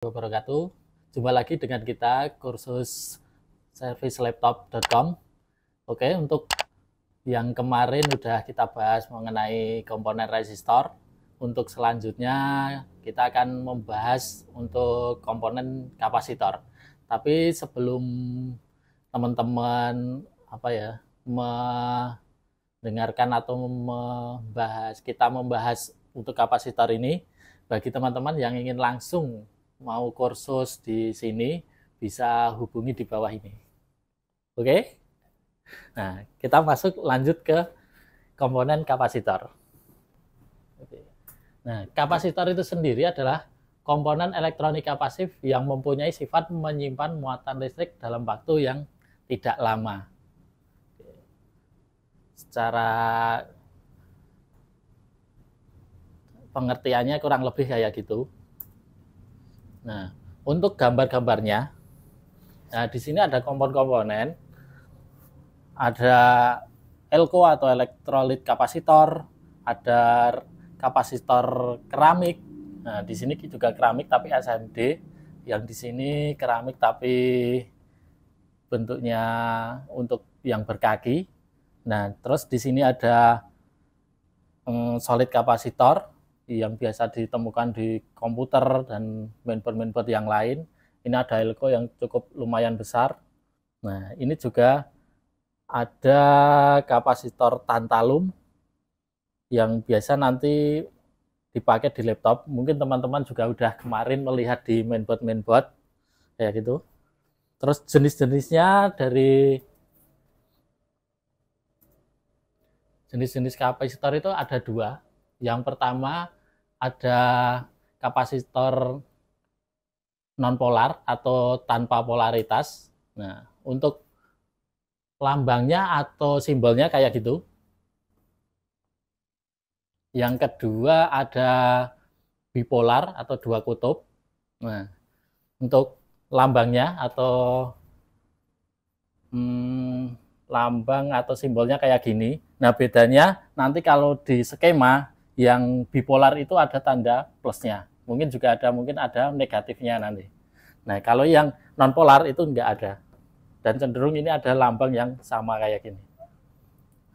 Wabarakatuh. Jumpa lagi dengan kita kursus servicelaptop.com. Oke, untuk yang kemarin udah kita bahas mengenai komponen resistor. Untuk selanjutnya kita akan membahas untuk komponen kapasitor. Tapi sebelum teman-teman mendengarkan atau membahas untuk kapasitor ini, bagi teman-teman yang ingin langsung mau kursus di sini, bisa hubungi di bawah ini. Oke? Nah, kita lanjut ke komponen kapasitor. Nah, kapasitor itu sendiri adalah komponen elektronika pasif yang mempunyai sifat menyimpan muatan listrik dalam waktu yang tidak lama. Secara pengertiannya kurang lebih kayak gitu. Nah, untuk gambar-gambarnya, nah di sini ada komponen-komponen, ada elko atau elektrolit kapasitor, ada kapasitor keramik. Nah, di sini juga keramik tapi SMD, yang di sini keramik tapi bentuknya untuk yang berkaki. Nah, terus di sini ada solid kapasitor yang biasa ditemukan di komputer dan mainboard yang lain. Ini ada elko yang cukup lumayan besar. Nah, ini juga ada kapasitor tantalum yang biasa nanti dipakai di laptop. Mungkin teman-teman juga udah kemarin melihat di mainboard kayak gitu. Terus jenis-jenisnya dari jenis-jenis kapasitor itu ada dua. Yang pertama ada kapasitor nonpolar atau tanpa polaritas. Nah, untuk lambangnya atau simbolnya kayak gitu. Yang kedua ada bipolar atau dua kutub. Nah, untuk lambangnya atau lambang atau simbolnya kayak gini. Nah, bedanya nanti kalau di skema yang bipolar itu ada tanda plusnya. Mungkin ada negatifnya nanti. Nah, kalau yang nonpolar itu enggak ada. Dan cenderung ini ada lambang yang sama kayak gini.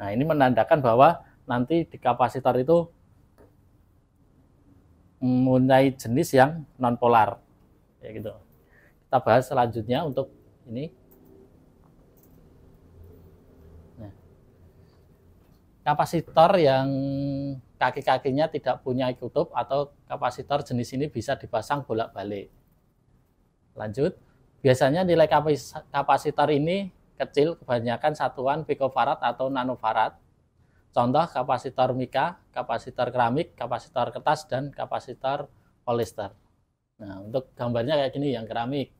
Nah, ini menandakan bahwa nanti di kapasitor itu mempunyai jenis yang nonpolar. Ya gitu. Kita bahas selanjutnya untuk ini. Nah, kapasitor yang kaki-kakinya tidak punya kutub atau kapasitor jenis ini bisa dipasang bolak-balik. Lanjut, biasanya nilai kapasitor ini kecil, kebanyakan satuan picofarad atau nanofarad. Contoh kapasitor mika, kapasitor keramik, kapasitor kertas, dan kapasitor polyester. Nah, untuk gambarnya kayak gini yang keramik.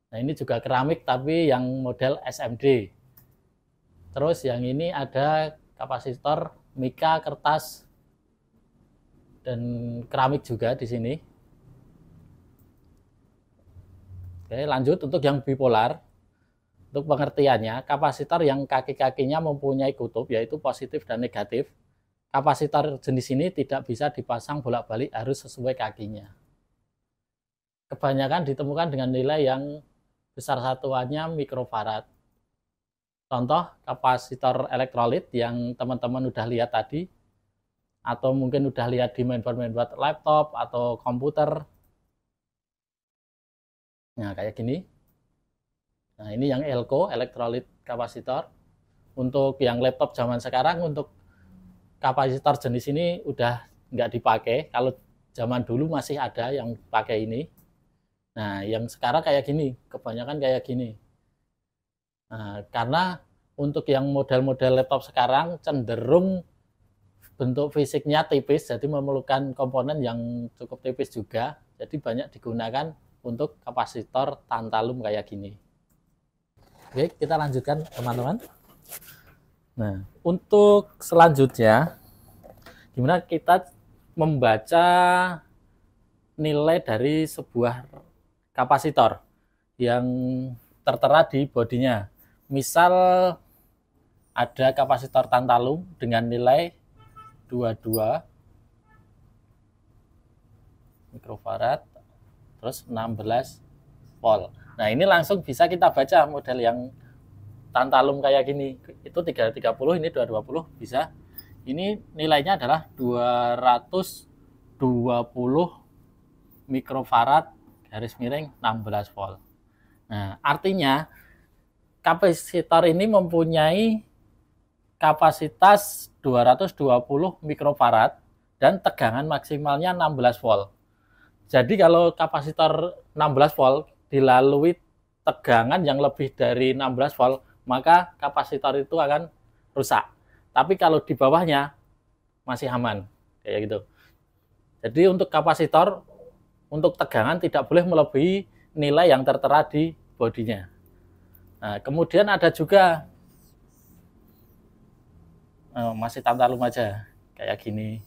Nah, ini juga keramik tapi yang model SMD. Terus yang ini ada kapasitor mika, kertas, dan keramik juga di sini. Oke, lanjut untuk yang bipolar. Untuk pengertiannya, kapasitor yang kaki-kakinya mempunyai kutub, yaitu positif dan negatif. Kapasitor jenis ini tidak bisa dipasang bolak-balik, harus sesuai kakinya. Kebanyakan ditemukan dengan nilai yang besar satuannya mikrofarad. Contoh kapasitor elektrolit yang teman-teman udah lihat tadi, atau mungkin udah lihat di mainboard laptop atau komputer. Nah, kayak gini. Nah, ini yang elko, elektrolit kapasitor. Untuk yang laptop zaman sekarang, untuk kapasitor jenis ini udah nggak dipakai. Kalau zaman dulu masih ada yang pakai ini. Nah, yang sekarang kayak gini, kebanyakan kayak gini. Nah, karena untuk yang model-model laptop sekarang cenderung bentuk fisiknya tipis, jadi memerlukan komponen yang cukup tipis juga. Jadi banyak digunakan untuk kapasitor tantalum kayak gini. Oke, kita lanjutkan teman-teman. Nah, untuk selanjutnya, gimana kita membaca nilai dari sebuah kapasitor yang tertera di bodinya. Misal ada kapasitor tantalum dengan nilai 22 mikrofarad terus 16 volt. Nah, ini langsung bisa kita baca model yang tantalum kayak gini. Itu 330, ini 220 bisa. Ini nilainya adalah 220 mikrofarad garis miring 16 volt. Nah, artinya kapasitor ini mempunyai kapasitas 220 mikrofarad dan tegangan maksimalnya 16 volt. Jadi kalau kapasitor 16 volt dilalui tegangan yang lebih dari 16 volt, maka kapasitor itu akan rusak. Tapi kalau di bawahnya masih aman, kayak gitu. Jadi untuk kapasitor, untuk tegangan tidak boleh melebihi nilai yang tertera di bodinya. Nah, kemudian ada juga masih tantalum aja kayak gini.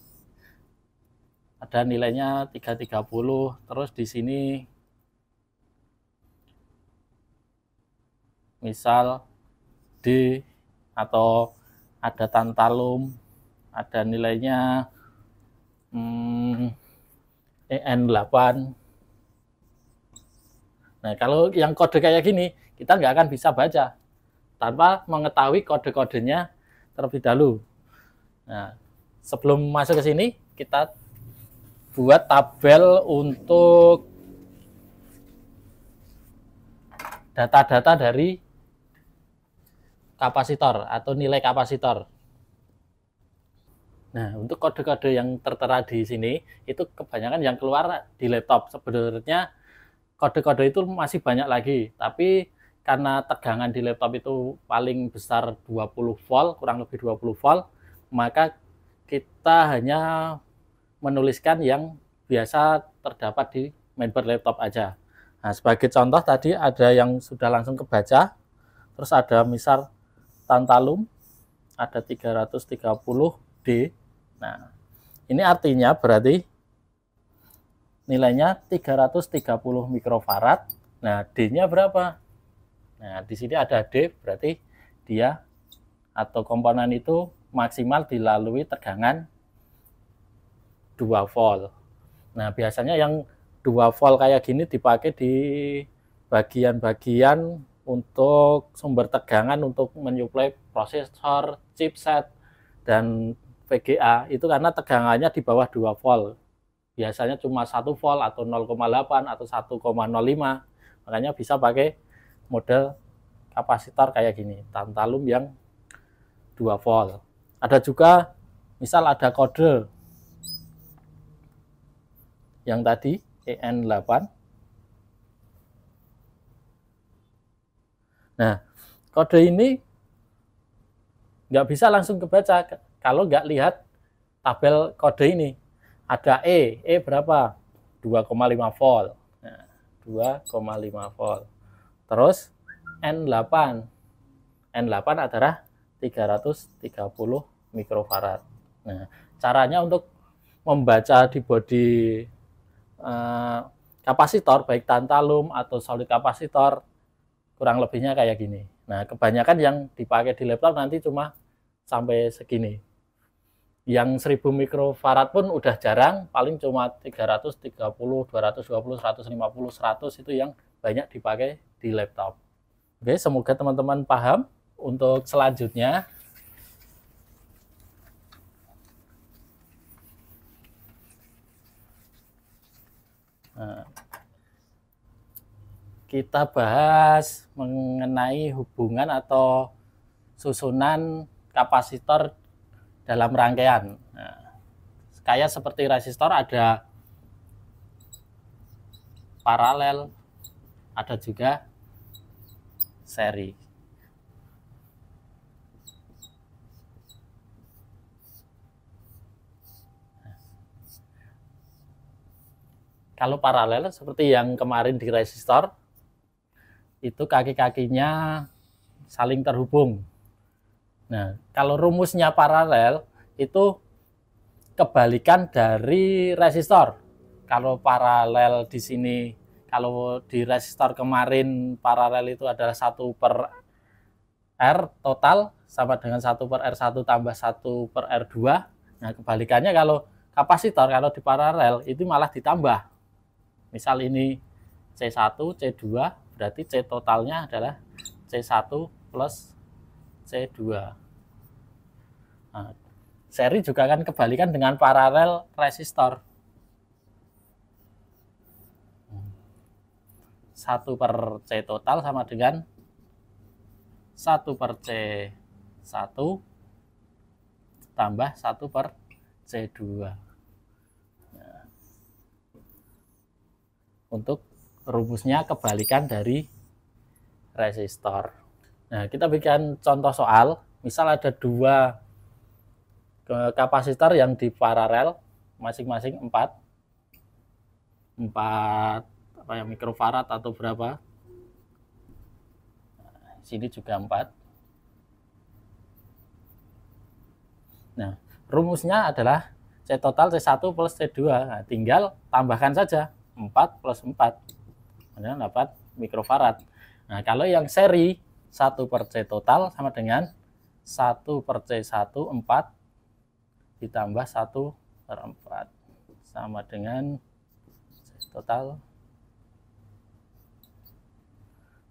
Ada nilainya 330, terus di sini misal D atau ada tantalum, ada nilainya EN8. Nah, kalau yang kode kayak gini, kita nggak akan bisa baca tanpa mengetahui kode-kodenya terlebih dahulu. Nah, sebelum masuk ke sini, kita buat tabel untuk data-data dari kapasitor atau nilai kapasitor. Nah, untuk kode-kode yang tertera di sini, itu kebanyakan yang keluar di laptop. Sebenarnya kode-kode itu masih banyak lagi, tapi karena tegangan di laptop itu paling besar 20 volt, kurang lebih 20 volt, maka kita hanya menuliskan yang biasa terdapat di mainboard laptop aja. Nah, sebagai contoh tadi ada yang sudah langsung kebaca, terus ada misal tantalum, ada 330D. Nah, ini artinya berarti nilainya 330 mikrofarad. Nah, D-nya berapa? Nah, di sini ada D, berarti dia atau komponen itu maksimal dilalui tegangan 2 volt. Nah, biasanya yang 2 volt kayak gini dipakai di bagian-bagian untuk sumber tegangan untuk menyuplai prosesor, chipset, dan VGA. Itu karena tegangannya di bawah 2 volt. Biasanya cuma 1 volt atau 0,8 atau 1,05. Makanya bisa pakai model kapasitor kayak gini, tantalum yang 2 volt. Ada juga misal ada kode yang tadi EN8. Nah, kode ini nggak bisa langsung kebaca kalau nggak lihat tabel kode ini. Ada E berapa? 2,5 volt. Nah, 2,5 volt. Terus N8. N8 adalah 330 mikrofarad. Nah, caranya untuk membaca di bodi kapasitor, baik tantalum atau solid kapasitor, kurang lebihnya kayak gini. Nah, kebanyakan yang dipakai di laptop nanti cuma sampai segini. Yang 1000 mikrofarad pun udah jarang, paling cuma 330, 220, 150, 100 itu yang banyak dipakai di laptop. Oke, semoga teman-teman paham. Untuk selanjutnya, kita bahas mengenai hubungan atau susunan kapasitor dalam rangkaian. Nah, kayak seperti resistor ada paralel, ada juga seri. Kalau paralel seperti yang kemarin di resistor, itu kaki-kakinya saling terhubung. Nah, kalau rumusnya paralel itu kebalikan dari resistor. Kalau paralel di sini, kalau di resistor kemarin paralel itu adalah 1 per R total sama dengan 1 per R1 tambah 1 per R2. Nah, kebalikannya kalau kapasitor, kalau di paralel itu malah ditambah. Misal ini C1, C2, berarti C totalnya adalah C1 plus C2. Nah, seri juga akan kebalikan dengan paralel resistor. 1 per C total sama dengan 1 per C1 tambah 1 per C2. Nah, untuk rumusnya kebalikan dari resistor. Nah, kita berikan contoh soal. Misal ada dua kapasitor yang di paralel, masing-masing 4 mikrofarad atau berapa. Nah, sini juga 4. Nah, rumusnya adalah C total C1 plus C2. Nah, tinggal tambahkan saja 4 plus 4. Kemudian dapat mikrofarad. Nah, kalau yang seri 1 per C total sama dengan 1 per C1 4 ditambah 1 per 4 sama dengan C total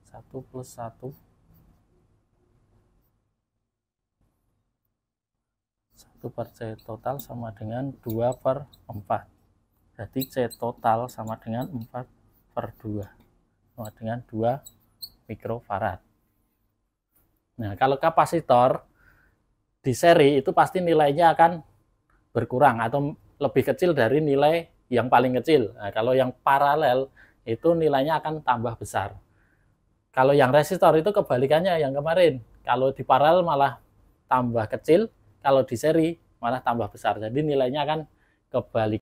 1 plus 1 1 per C total sama dengan 2 per 4. Berarti C total sama dengan 4 per 2 sama dengan 2 mikrofarad. Nah, kalau kapasitor di seri itu pasti nilainya akan berkurang atau lebih kecil dari nilai yang paling kecil. Nah, kalau yang paralel itu nilainya akan tambah besar. Kalau yang resistor itu kebalikannya yang kemarin. Kalau di paralel malah tambah kecil, kalau di seri malah tambah besar. Jadi nilainya akan kebalik.